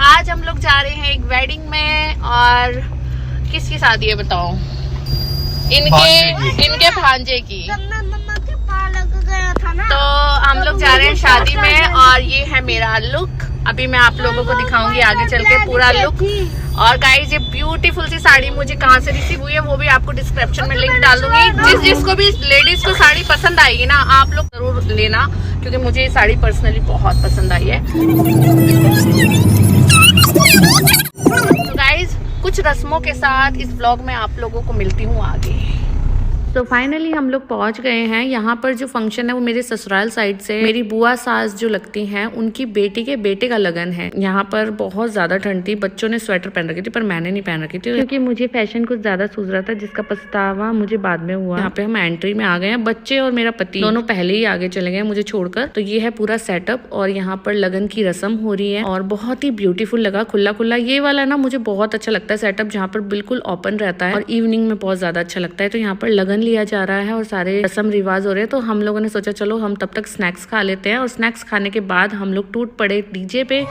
आज हम लोग जा रहे हैं एक वेडिंग में। और किसकी शादी है बताओ? इनके भांजे की। तो हम लोग जा रहे हैं शादी में और ये है मेरा लुक। अभी मैं आप लोगों को दिखाऊंगी आगे चल के पूरा लुक। और गाइस ये ब्यूटीफुल सी साड़ी मुझे कहाँ से रिसीव हुई है वो भी आपको डिस्क्रिप्शन में लिंक डाल दूंगी। जिसको भी लेडीज को साड़ी पसंद आएगी ना आप लोग जरूर लेना, क्योंकि मुझे ये साड़ी पर्सनली बहुत पसंद आई है। तो गाइस कुछ रस्मों के साथ इस व्लॉग में आप लोगों को मिलती हूँ आगे। तो फाइनली हम लोग पहुंच गए हैं। यहाँ पर जो फंक्शन है वो मेरे ससुराल साइड से मेरी बुआ सास जो लगती हैं उनकी बेटी के बेटे का लगन है। यहाँ पर बहुत ज्यादा ठंड थी, बच्चों ने स्वेटर पहन रखी थी पर मैंने नहीं पहन रखी थी क्योंकि मुझे फैशन कुछ ज्यादा सूझ रहा था, जिसका पछतावा मुझे बाद में हुआ। यहाँ पे हम एंट्री में आ गए हैं, बच्चे और मेरा पति दोनों पहले ही आगे चले गए मुझे छोड़कर। तो ये है पूरा सेटअप और यहाँ पर लगन की रस्म हो रही है और बहुत ही ब्यूटीफुल लगा, खुला खुला। ये वाला ना मुझे बहुत अच्छा लगता है सेटअप, जहाँ पर बिल्कुल ओपन रहता है और इवनिंग में बहुत ज्यादा अच्छा लगता है। तो यहाँ पर लगन लिया जा रहा है और सारे रस्म रिवाज हो रहे हैं। तो हम लोगों ने सोचा चलो हम तब तक स्नैक्स खा लेते हैं और स्नैक्स खाने के बाद हम लोग टूट पड़े डीजे पे।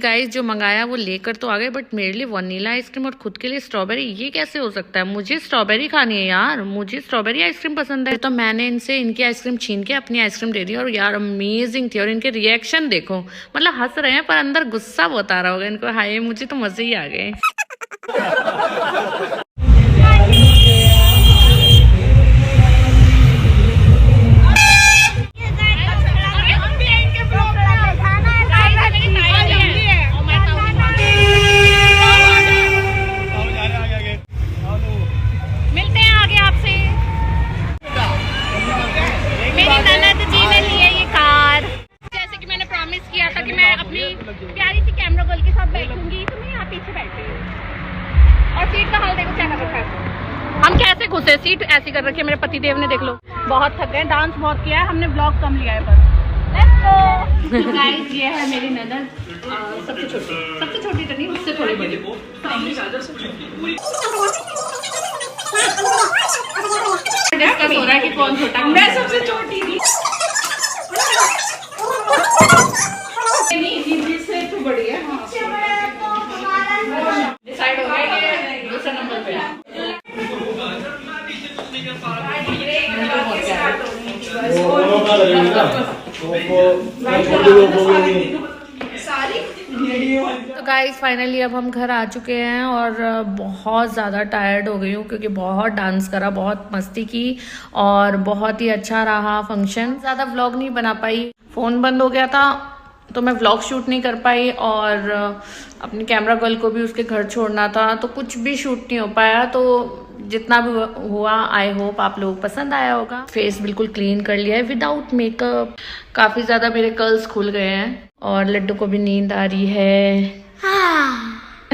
गाइस जो मंगाया वो लेकर तो आ गए, बट मेरे लिए वनीला आइसक्रीम और खुद के लिए स्ट्रॉबेरी, ये कैसे हो सकता है? मुझे स्ट्रॉबेरी खानी है यार, मुझे स्ट्रॉबेरी आइसक्रीम पसंद है। तो मैंने इनसे इनकी आइसक्रीम छीन के अपनी आइसक्रीम दे दी और यार अमेजिंग थी। और इनके रिएक्शन देखो, मतलब हंस रहे हैं पर अंदर गुस्सा बहुत आ रहा होगा इनको। हाय मुझे तो मजे ही आ गए। प्यारी सी कैमरा गर्ल के साथ बैठूंगी तो मैं यहाँ पीछे बैठी हूँ। और सीट का हाल देखो क्या कर रखा है, हम कैसे घुसे, सीट ऐसी कर रखी है। मेरे पतिदेव ने देख लो बहुत थक गए, डांस बहुत किया है, हमने व्लॉग कम लिया है पर। Let's go। गाइस ये है मेरी ननद, सबसे छोटी तो नहीं, उससे थोड़ी बड़ी। डिस्कस हो रहा है कि कौन छोटा, मैं सबसे छोटी थी। बड़ी है डिसाइड हो गया कि दूसरा नंबर पे तो गाइस फाइनली अब हम घर आ चुके हैं और बहुत ज़्यादा टायर्ड हो गई हूँ क्योंकि बहुत डांस करा, बहुत मस्ती की और बहुत ही अच्छा रहा फंक्शन। ज़्यादा व्लॉग नहीं बना पाई, फ़ोन बंद हो गया था तो मैं व्लॉग शूट नहीं कर पाई और अपनी कैमरा गर्ल को भी उसके घर छोड़ना था तो कुछ भी शूट नहीं हो पाया। तो जितना भी हुआ आई होप आप लोगों को पसंद आया होगा। फेस बिल्कुल क्लीन कर लिया है विदाउट मेकअप, काफ़ी ज़्यादा मेरे कर्ल्स खुल गए हैं और लड्डू को भी नींद आ रही है।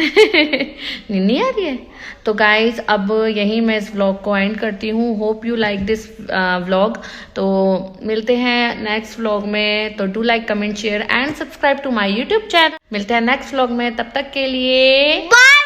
नींद नहीं आ रही है? तो गाइज अब यहीं मैं इस व्लॉग को एंड करती हूँ। Hope you like this vlog. तो मिलते हैं नेक्स्ट व्लॉग में। तो do like, comment, share and subscribe to my YouTube channel. मिलते हैं नेक्स्ट व्लॉग में, तब तक के लिए बाय।